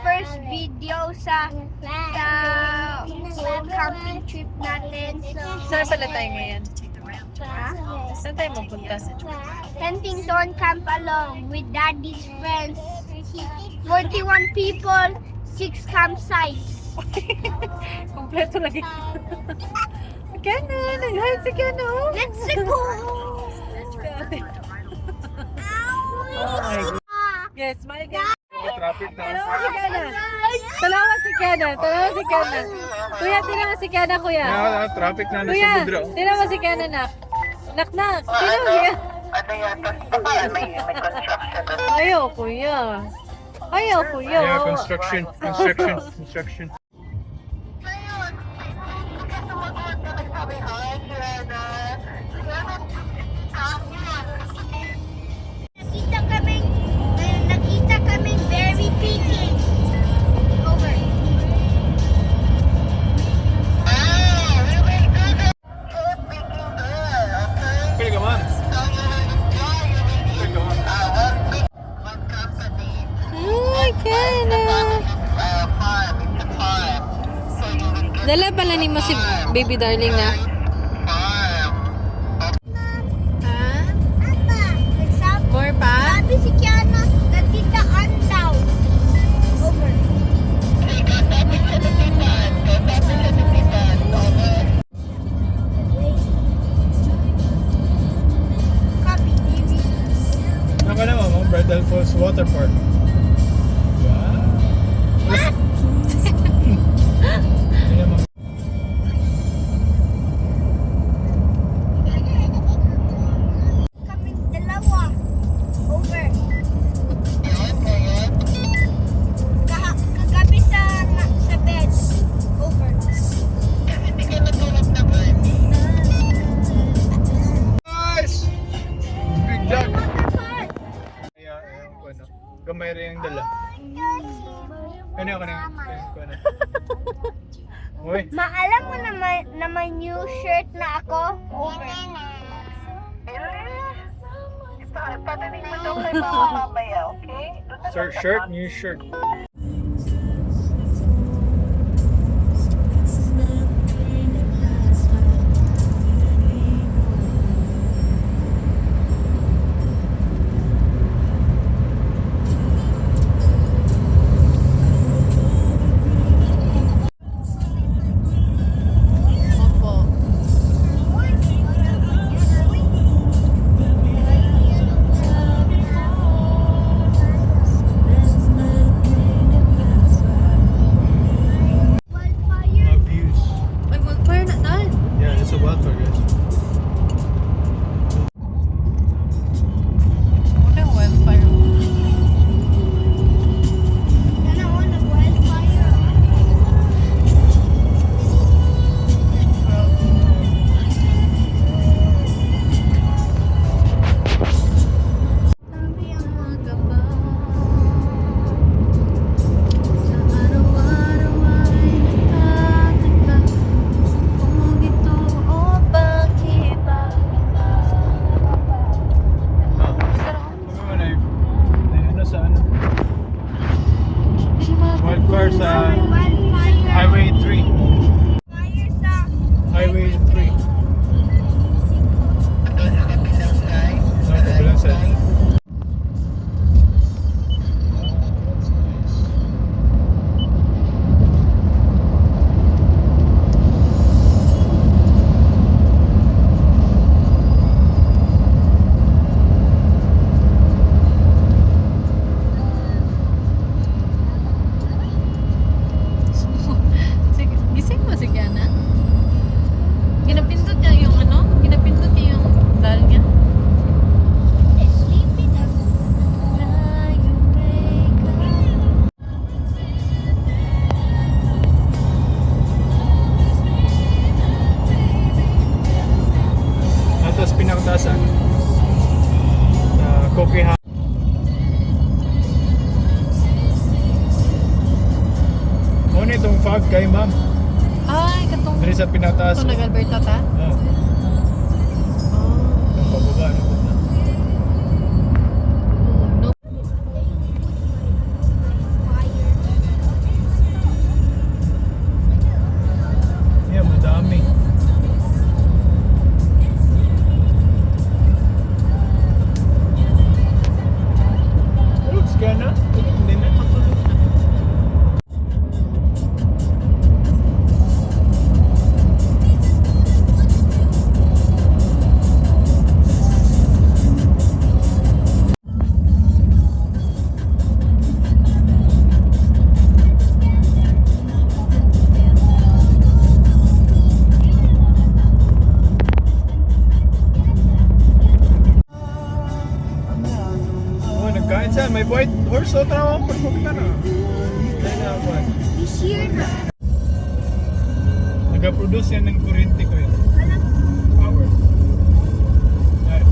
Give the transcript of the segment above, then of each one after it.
first video sa whole camping trip natin. So, Saan pala tayo ngayon? ha? Saan tayo magpunta? Huntington Camp Along with Daddy's friends. 41 people, 6 campsites. Kompleto lagi. Kena, nag-hide si Kena. Let's go! Oh my God. Yes, my God. Traffic na. Talawa si Kena. Talawa si Kena. Talawa si Kena. Kuya, tinan mo si Kena, kuya. Traffic na Kuya, nasa Budro. tinan mo si Kena, nak. Nak. Tinan mo si Kena. Ano yata? Baka may construction doon. Ayaw, kuya. Ayaw, kuya. Yeah, construction. Ngayon, kasi sumagot na nagsabi, hi, Joanna. Nakita kaming berry picking. Over. Pwede ka man. Pwede ka man. Ay, Kena. Dala pala ni mo si baby darling na. Ha? More pa? Sabi si Kiana, nagtitaan daw. Over. Copy, TV. Naka naman mo, Bridal Falls Water Park. Hindi naman. Kaming dalawa. Over. Kagabi sa bed. Over. Nice! Big dog! Kaya, ano, gamay rin yung dala. Ano yung kanina? Uy, Maalam mo na may new shirt na ako? Over. Patanin mo daw kay mama mamaya, okay? new shirt. Opo. Wildfire. Mga views. Ay, mag-fire na tayo. Yeah, it's a wildfire, guys. Unang wildfire. Ano, nag-wildfire. Sabi ang mga Gaba. Sa araw-araw ay nagtataka. Kung ito o bakit ba? Ano ano sa ano? Wildfire sa Wildfire. Highway 3. Fire sa Highway 3. Sa kabilang side. Sige, gising mo si Kiana? Ginapindot niya yung ano? Ginapindot niya yung dial niya? sleepy na. Atas pinakatasan. Sa Kokiha. Ano itong fog kay ma'am? Ay, katong Dari sa pinakataas. ito nag-Alberta ta? Oh, Oh. yung pababa. Ano po na? No. Insan, may white horse o tawag pag kita na. Dahil na ako. This year na. Nag-produce yan ng kuryente ko yun. Alam, Power. Ay.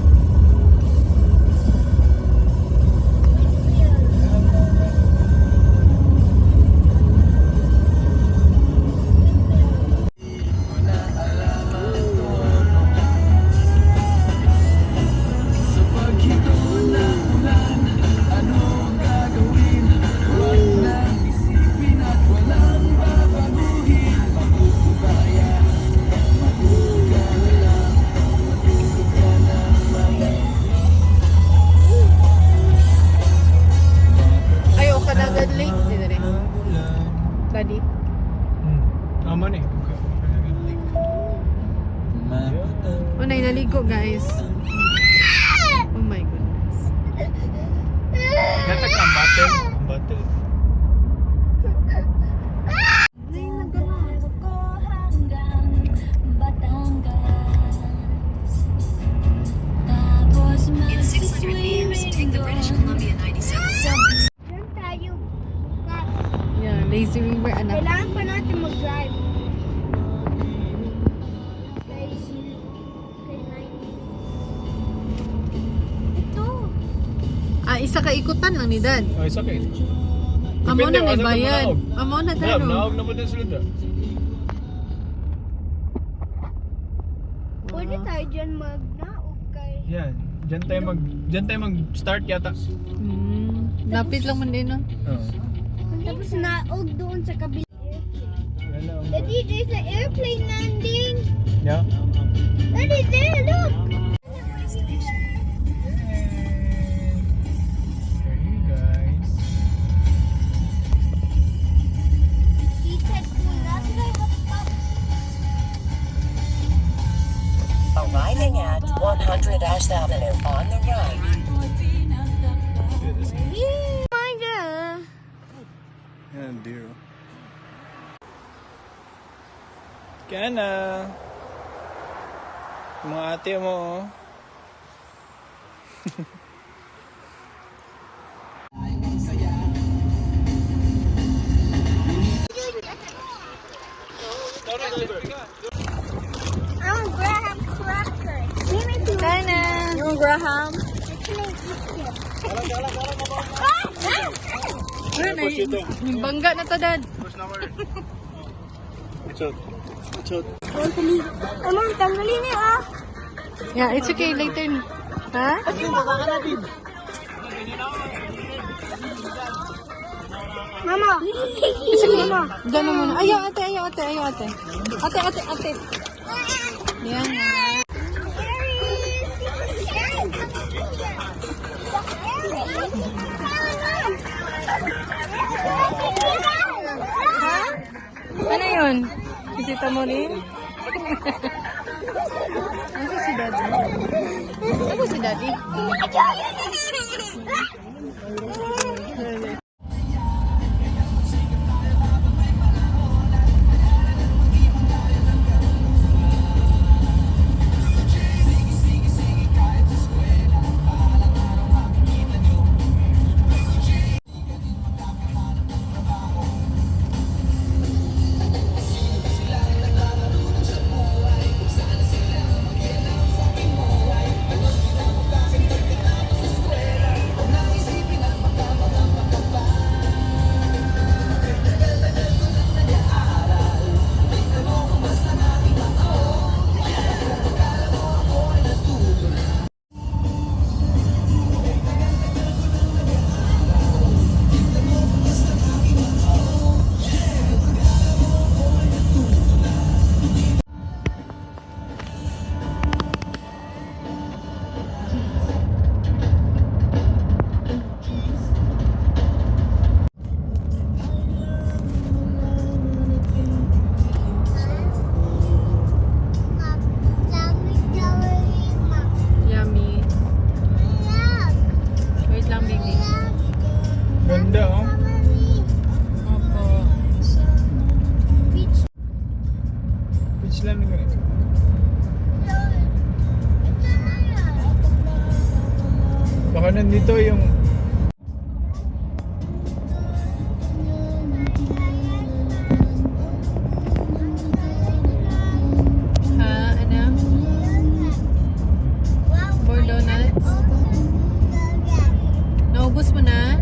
Ay, o Kanagan Lake. Dito rin. Buddy. Tama na eh. O, naligo guys. Oh my goodness. Natak ang battle. Ang battle. In 600 meters, take the British Columbia 97. dyan tayo. Yeah, lazy river anak. Kailangan pa natin mag-drive. Ito. Ah, isa ka ikutan lang ni Dad. Ay, sakit. Amo na may asa ka bayad. manaog. Amo na Naog, taro. naog na po din sila da. Pwede tayo dyan mag-naog kay... Yan. Diyan tayo mag-start yata. Lapit lang man din no. Oo. Tapos naog doon sa kabila. Yan na. Daddy, there's an airplane landing. Yeah. Daddy, there, look. There you guys. Seated po natin ay hotpot. Arriving at 100 Ash Avenue on the right. Yan, dear. Kaya na. Mga ate mo. Oh. I'm Graham Cracker. Kana. Yung Graham. Ano na yung bangga na to Dad. Amang, tanggalin niya ah. Yeah, it's okay later. Ha? Mama. Mama. Gano'n muna. Ayaw ate, ayaw ate, ayaw ate. Ate, ate, ate. Yan na. Ha? Ano yun? Kisita mo rin? Ano si Daddy? Ano si Daddy? Ganda, oh. Opo. Beach lang na ganito. Baka nandito yung ha?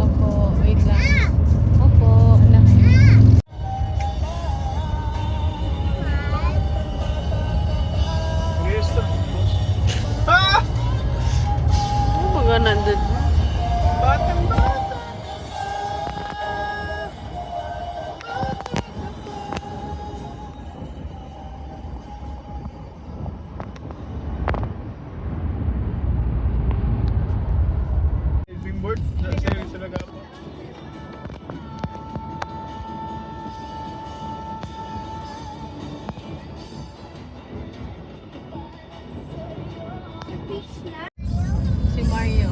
Opo, wait lang. Opo, anak. Ah! Ano mga nandun? Batang bata! Diving board? Sa'yo sa lagapo. Si Mario.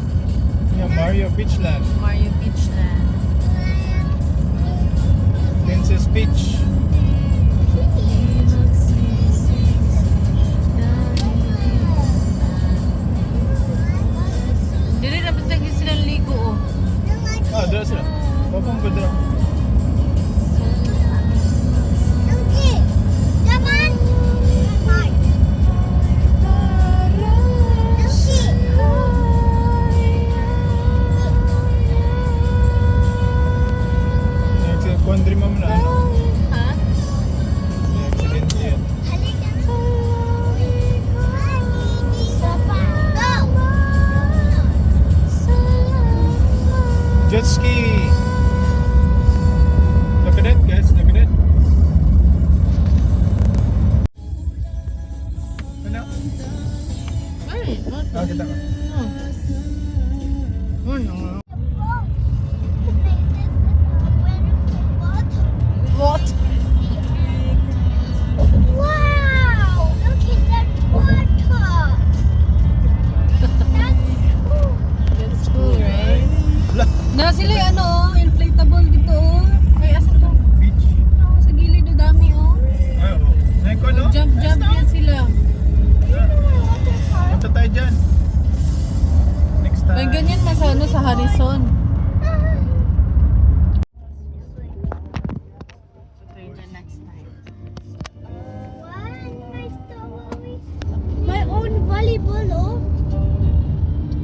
Yeah, Mario Beachland. Mario Beachland. Princess Beach. Dili na basta lagi silang ligo oh. Ah, dala sila. Papang ba dala? Kondri mo na ano? Ha? May accident yan. Jet ski! Look at it guys, look at it. Ano? Ay, Ah, kita ka. What? Wow! Look at that water! That's cool. That's cool, right? Wala. Na sila yung ano, inflatable dito oh. Ay, asa to? Beach. Oh, sa gilid o dami oh. Ay, oh. Ngayon ko, no? Jump yan sila. Punta tayo dyan. Next time. May ganyan mas ano sa Harrison. My own volleyball, oh.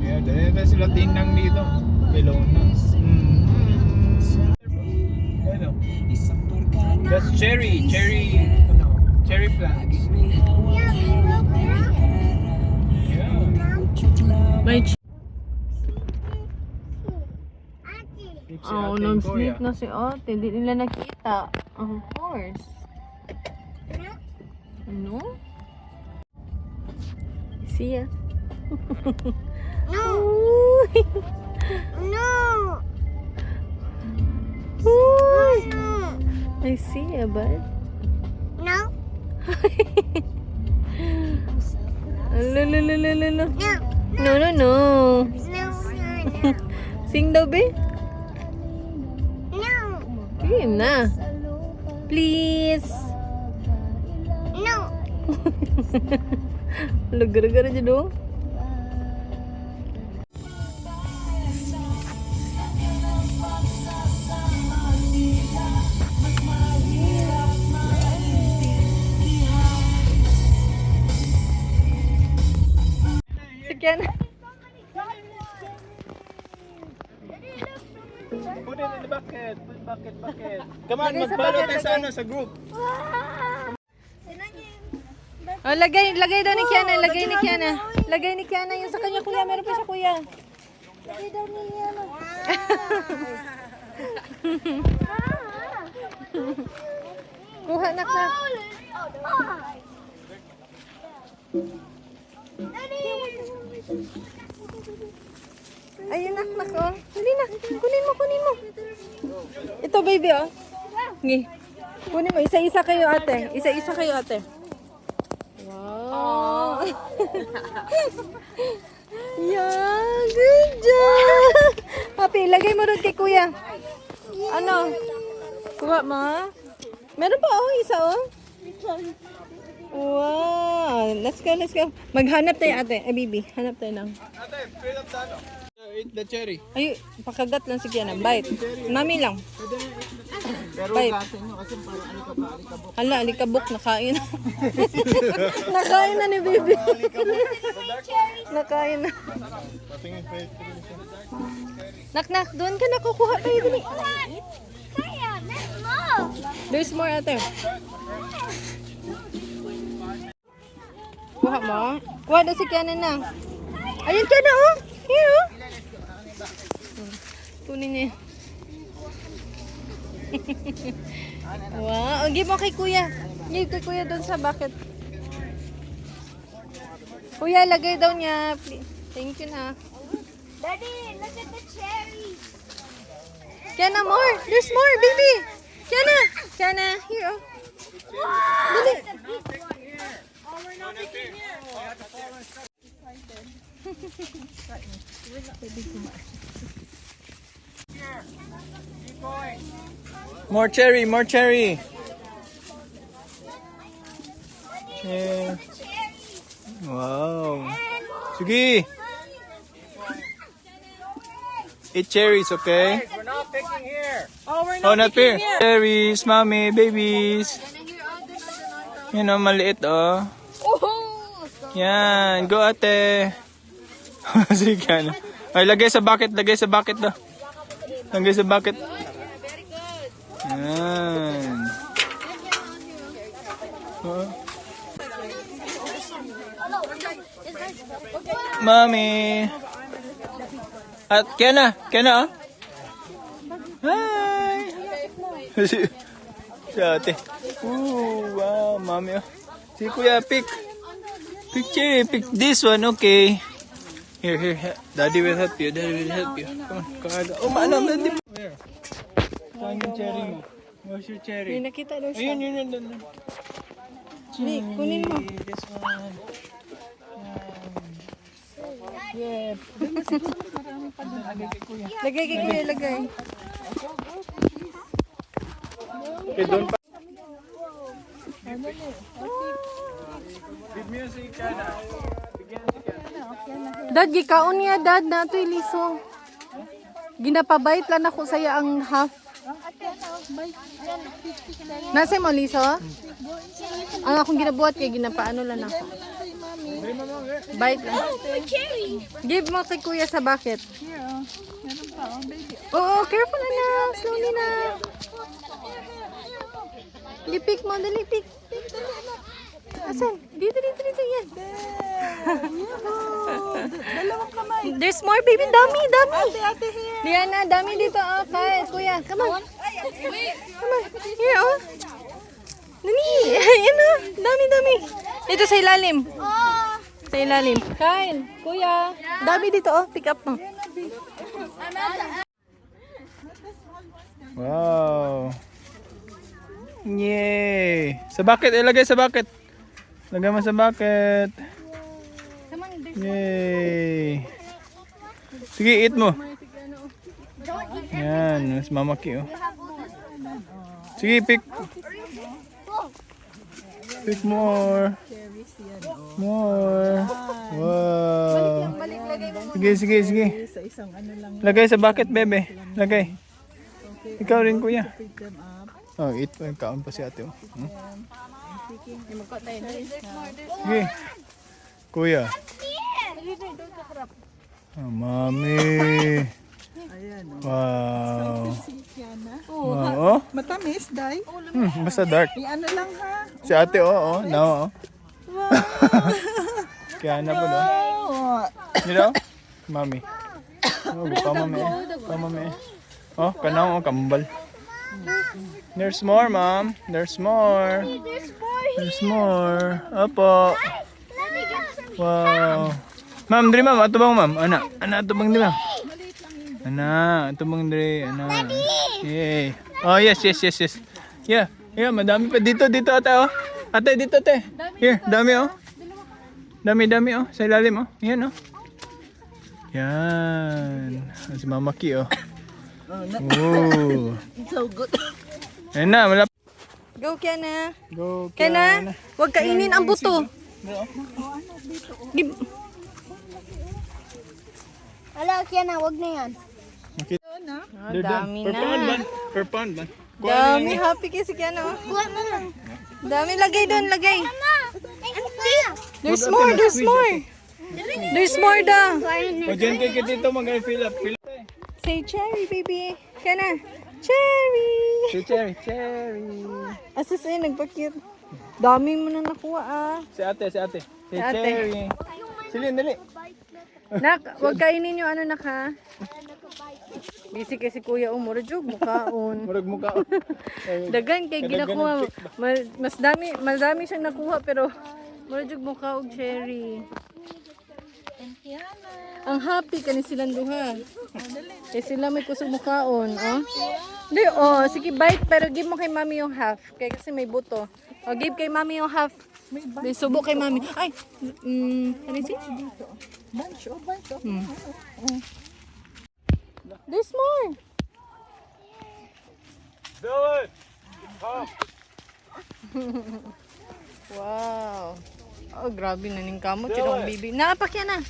Yeah, dahil na sila tinang dito. Below na. Ano? That's cherry. Ano? Cherry plants. Yeah. May Si oh, Ate nag-sleep Korea. na si ate. Hindi nila nakita. Of course. Ano? See ya. No, Uy! no, Uy! no, I see ya, bud. no, Lulululululu. no, No, no, no. no, Sing daw, be? no, Game na. Please. no. Gara-gara aja dong. Sekian. Put it in the bucket. Put bucket. Come on, Lagay sa magbalot bucket, tayo sa lagay. ano, sa group. Oh, lagay daw ni Kiana, lagay ni Kiana. Lagay ni Kiana yung sa kanya, kuya. Meron pa siya, kuya. Kuha, nak. Ayun, nak, oh. Dali na. Kunin mo. Ito, baby, oh. Ngi. Kunin mo. Isa-isa kayo, ate. Wow. Yeah, good job. Papi, lagay mo rin kay kuya. Ano? Kuha mo, ha? Meron pa, oh, isa, oh. Wow. Let's go, let's go. Maghanap tayo ate. Baby. Hanap tayo ng. Ate, straight up tayo. Eat the cherry. Ay, pakagat lang si Kiana. Bite. Mami lang. Pero Bite. gasin nyo kasi parang alikabok. Hala, alikabok. Nakain. Nakain na ni baby. Nakain na. Patingin pa ito. Nak, doon ka nakukuha tayo. Dali. Kaya, let's move. There's more ate. Kuha mo. Kuha na si Kiana na. Ayun Kiana oh. Here oh. Kunin niya. Wow. Give mo kay kuya. Give kay kuya doon sa bucket. Kuya, lagay daw niya. Please. Thank you na. Daddy, look at the cherries. Kiana, more. There's more, baby. Kiana. Kiana, here oh. Dali. More cherry, more cherry. Yeah. Wow. Sige. Eat cherries, okay? We're not picking here. Oh, not here. Cherries, mommy, babies. Yun oh, maliit oh. Yan, go ate. Sige ano. Ay, lagay sa bucket daw. Lagay sa bucket. Yan. Oh. Mami. At Kiana oh. Hi. Si ate. Ooh, wow, mami oh. Si kuya, pick pick this one, okay. Here, daddy will help you, Come on, kakaga. Oh, maanam, daddy. Where? Saan yung cherry mo? Where's your cherry? May nakita daw siya. Ayun. Hindi, kunin mo. This one. Yeah. Lagay kay kuya, lagay. Okay, doon pa. Give me a second. Dad, gikaon niya, dad, na ito'y liso. Ginapabait lang ako saya ang half. Nasa mo liso? Ang akong ginabuhat kay ginapaano lang ako. Bite lang. Give mo kay kuya sa bucket. Oo, careful na. Slowly na. Lipik mo, dali, pick. Asan? Dito, yan. Dalawang kamay. There's more, baby. Dami. Ate, here. Diana, dami dito. Oh, kahit, kuya. Come on. Here, oh. Dali. Ayan, oh. Dami. Dito sa ilalim. Sa ilalim. Kain. Kuya. Dami dito, oh. Pick up mo. Wow. Yay. Sa bucket, ilagay sa bucket. Lagay mo sa bucket. Yay. Sige, eat mo. Yan, mas mamaki oh. Sige, pick. Pick more. Wow. Sige. Lagay sa bucket, bebe. Lagay. Ikaw rin, kuya. Oh, eat pa. Kaon pa si ate oh. Sige. Kuya. Oh, mami. Wow. Wow. Oh. Matamis, Day. Basta dark. Ano lang ha. Si ate oh. No. Kaya na po no. You know? Mami. Oh, pamami. Oh, kanaw oh, kambal. There's more, mom. There's more. Opo. Wow. Ma'am, diri ma'am, ato bang ma'am? Ana, ato bang diri ma'am? Ato bang diri? Yay. Oh, yes. Yeah, madami pa dito ate oh. Ate, dito ate. Here, dami oh. Dami oh, sa ilalim oh. Yan oh. Yan. Si Mama Ki oh. Oh. So good. Ayun na, malapit. Go, Kiana. Go, Kiana, huwag kainin ang buto. Give. Ala, Kiana, wag na yan. They're done. Dami Per pound na. man. Per pound man. Kuha Dami, na happy kasi Kiana. Oh. Kuha mo lang. Dami, lagay doon, lagay. Mama! Ano ba? There's more, there's more. There's more daw. O, dyan kayo dito mag-fill up. Fill up. Say cherry, baby. Kiana, cherry. Si Cherry, Cherry. Asas eh, nagpa-cute. Dami mo na nakuha ah. Si ate. Si ate. Cherry. Silin, dali. Nak, huwag kainin yung ano nak ha. Busy kasi kuya umurjog mukhaon. Murag mukha. Dagan kay ginakuha. Mas dami siyang nakuha pero murjog mukha og cherry. Ang happy kani silang duha. Eh sila may kusog mukhaon, oh. Di, oh, sige bite pero give mo kay mami yung half. Kaya kasi may buto. O give kay mami yung half. Di, subo kay mami. Ay, ano si? There's more. Do it. Wow. Oh, grabe na ning kamot. Sinong bibi. Napa kya na.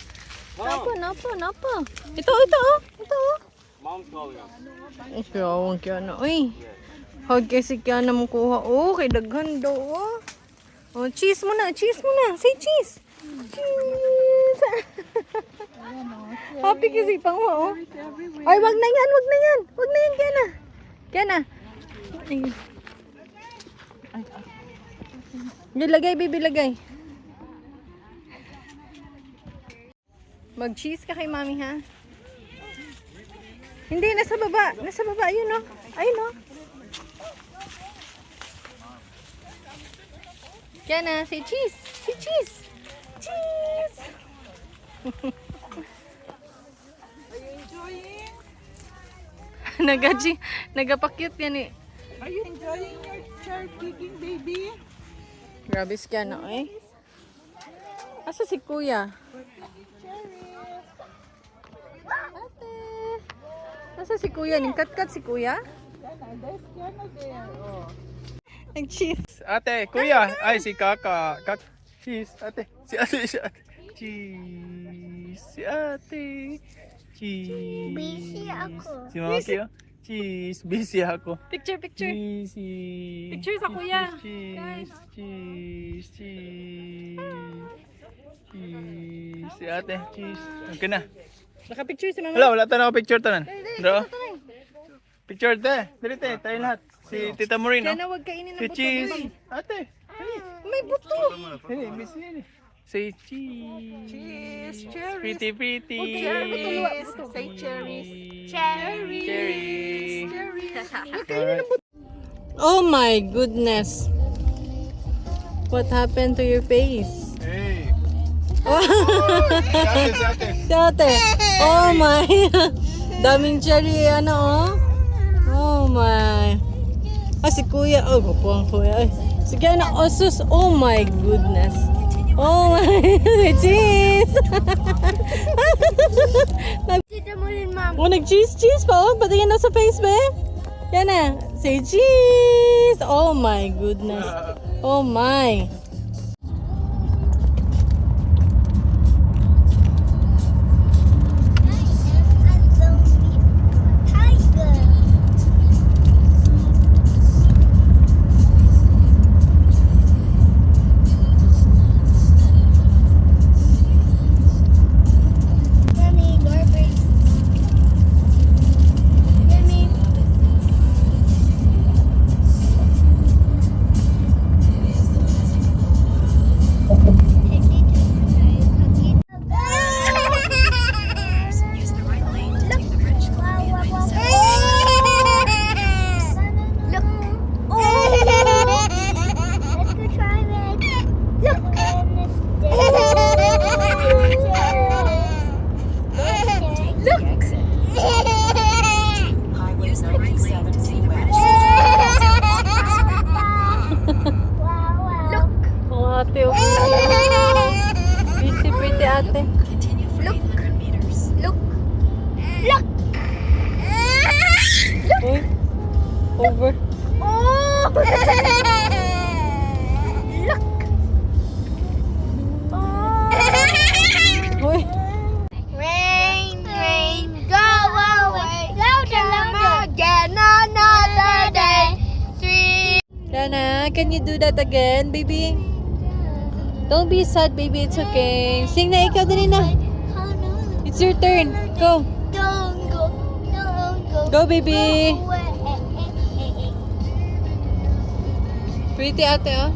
Napa. Ito, oh. Ito, oh. Mom's calling us. Ay, kiyawang kya na. Uy. Hag kasi kya na mo kuha. Oh, kay daghan daw, oh. Oh, cheese mo na. Say cheese. Cheese. Happy kasi pang oh. Ay, wag na yan, Kya na. Ay. Lagay, baby, lagay. Mag-cheese ka kay mami, ha? Hindi, nasa baba. Ayun, oh. Kaya na, say cheese. Cheese! Are you enjoying? Nagapakyut yan eh. Are you enjoying your chair kicking, baby? Grabe si Kiana, eh. Asa si kuya? Ate. Asa si kuya? Ningkat-kat si kuya? There's Kiana there. Oh. Nag-cheese. Ate, kuya. Ay, si Kaka. Cheese. Ate. Si ate. Cheese. Si ate. Cheese. Busy ako. Si Mama Kio. Cheese. Busy ako. Picture. Cheesy. Picture sa kuya. Cheese. Si ate. Cheese. Okay na. Naka-picture si mama. Wala tayo picture tanan. Bro. Picture te. Dili te, tayo lahat. Si Tita Maureen, Kaya no? na huwag kainin ng Si buto. Cheese. Ma'am. Ate. May buto. Hey, miss yan eh. Say cheese. Cheese, cherries. Pretty. Say cherries. Cherry. Oh my goodness. What happened to your face? Hey. Si ate. Oh my. Daming cherry, ano oh. Oh my. Ah, si kuya. Oh, gupo ang kuya. Ay. Si kuya na osus. Oh my goodness. Oh my. Cheese. Tita mo rin, ma'am. Oh, nag-cheese pa. Oh, patingin na sa face, be. Yan na. Say cheese. Oh my goodness. Oh my. Ate, busy pretty ate. Look. Uy, over. Oh! Can you do that again, baby? Don't be sad, baby. It's okay. Sing na ikaw din na. It's your turn. Go. Don't go. Don't go. Go, baby. Away. Pretty ate, oh.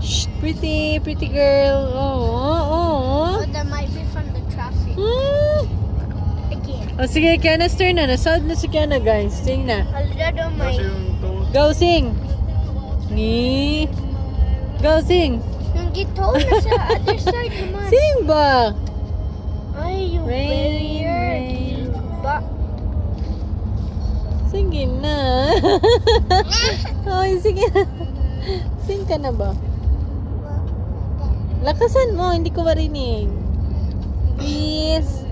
Shh. Pretty girl. Oh. That might be from the traffic. Again. Oh, sige, Kiana's turn na. Nasad na si Kiana, guys. Sing na. A little might. Go, sing. Ni. Go, sing. Yung gito na sa other side naman. Sing ba? Ay, you Rain, weird. Ba? Sige na. Ay, sige na. Sing ka na ba? Lakasan mo, hindi ko marinig. Please.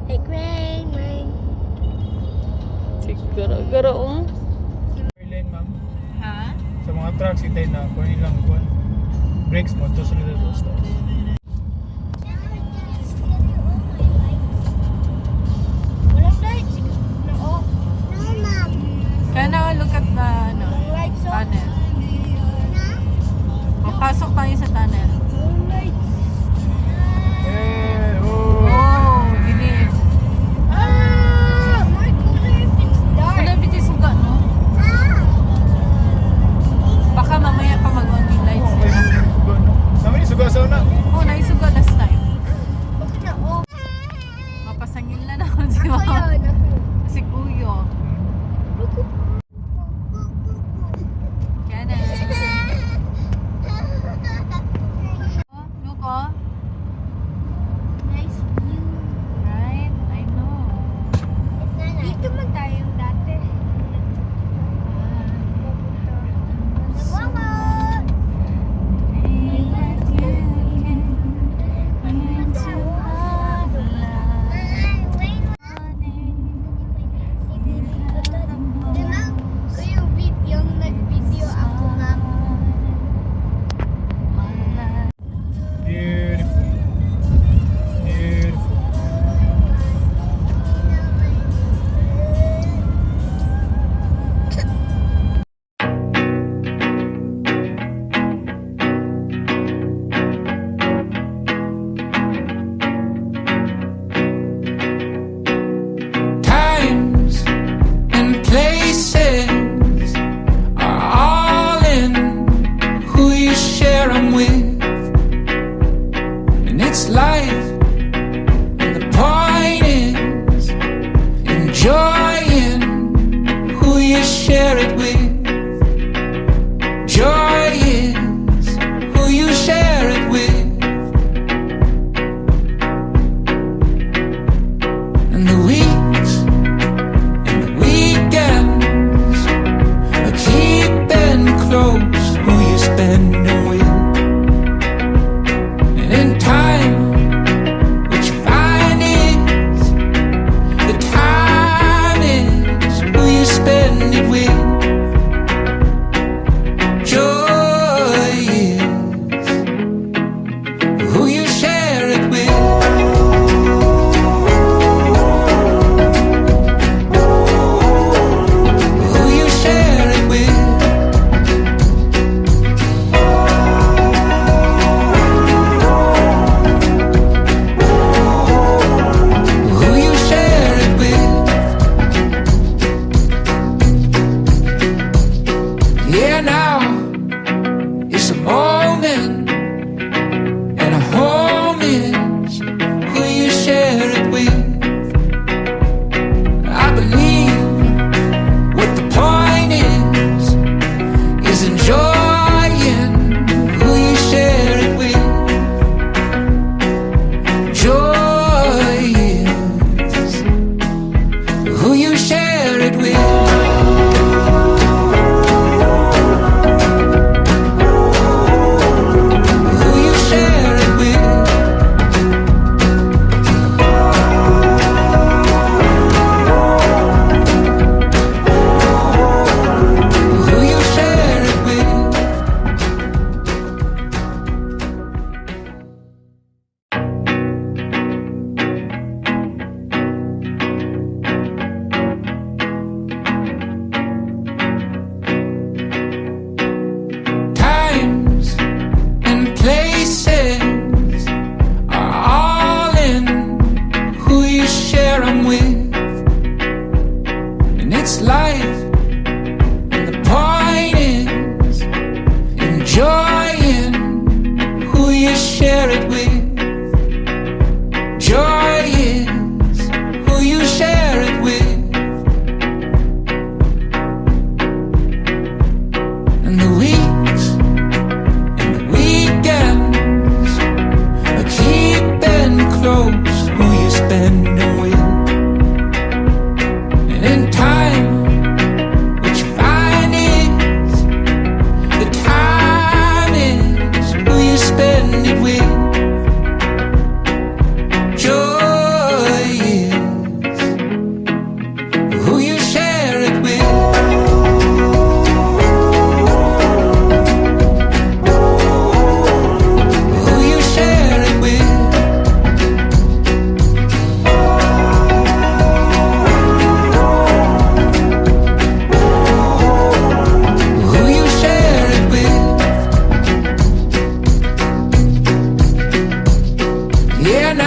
Like rain. Siguro, Lane, ma'am. Ha? Sa mga trucks, itay na. Kung ilang kuwan. Brakes mo, to sunod na to. Stop. Walang lights. No. No, ma'am. Kana, look at the, ano, Lights on. tunnel. Papasok tayo sa tunnel. No lights. Eh, oh. Oh, dilim. Ah! My God, if it's dark. Wala bitin suga, no? Baka mamaya pa mag-on yung lights. Okay, sugo, no? Namin, sugo sa una. Oh,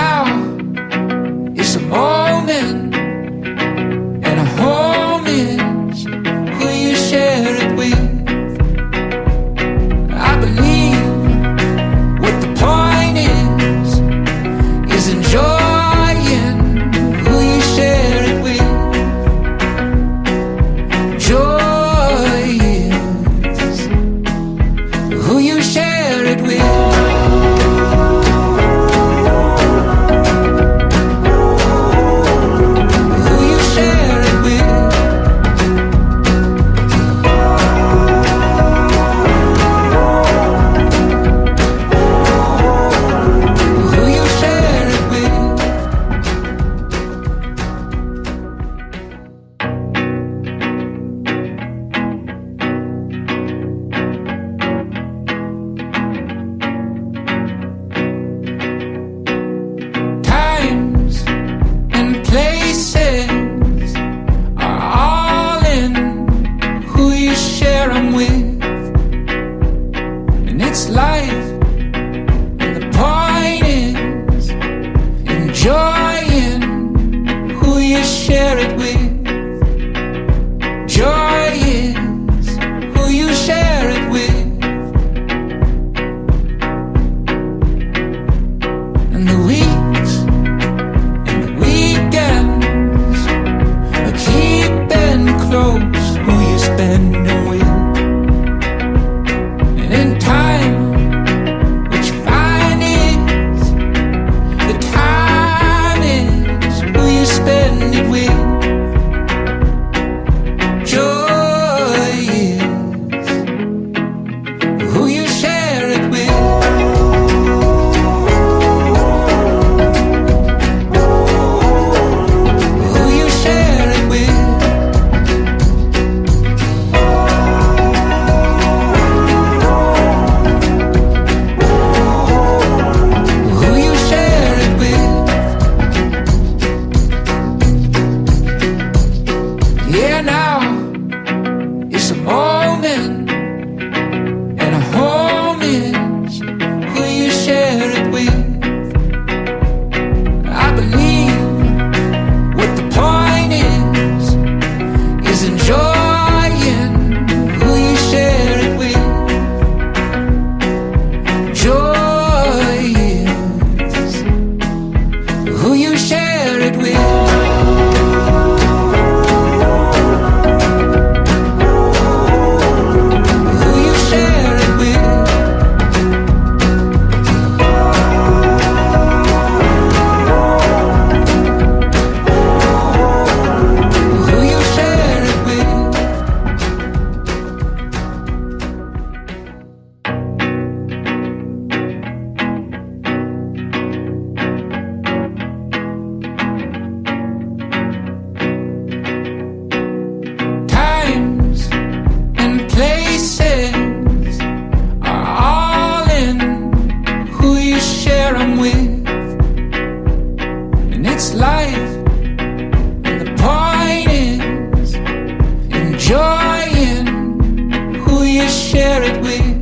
now it's a moment, and a home is who you share it with. I believe what the point is enjoying who you share it with. Joy is who you share it with. Times and places are all in who you share them with. And it's life, and the point is enjoying who you share it with. Joy is who you share it with. And the weeks and the weekends are keeping close who you spending with. And in time, what you find is the time is who you spend it with. Joy is who you share it with. Who you share it with. Who you share it with. Yeah, now it's a moment, and a home is who you share it with. I believe what the point is enjoying who you share it with. Joy is who you share it with. Who you share it with. Who you share it with. Times and places are all in who you share them with. And it's life, and the point is enjoying who you share it with.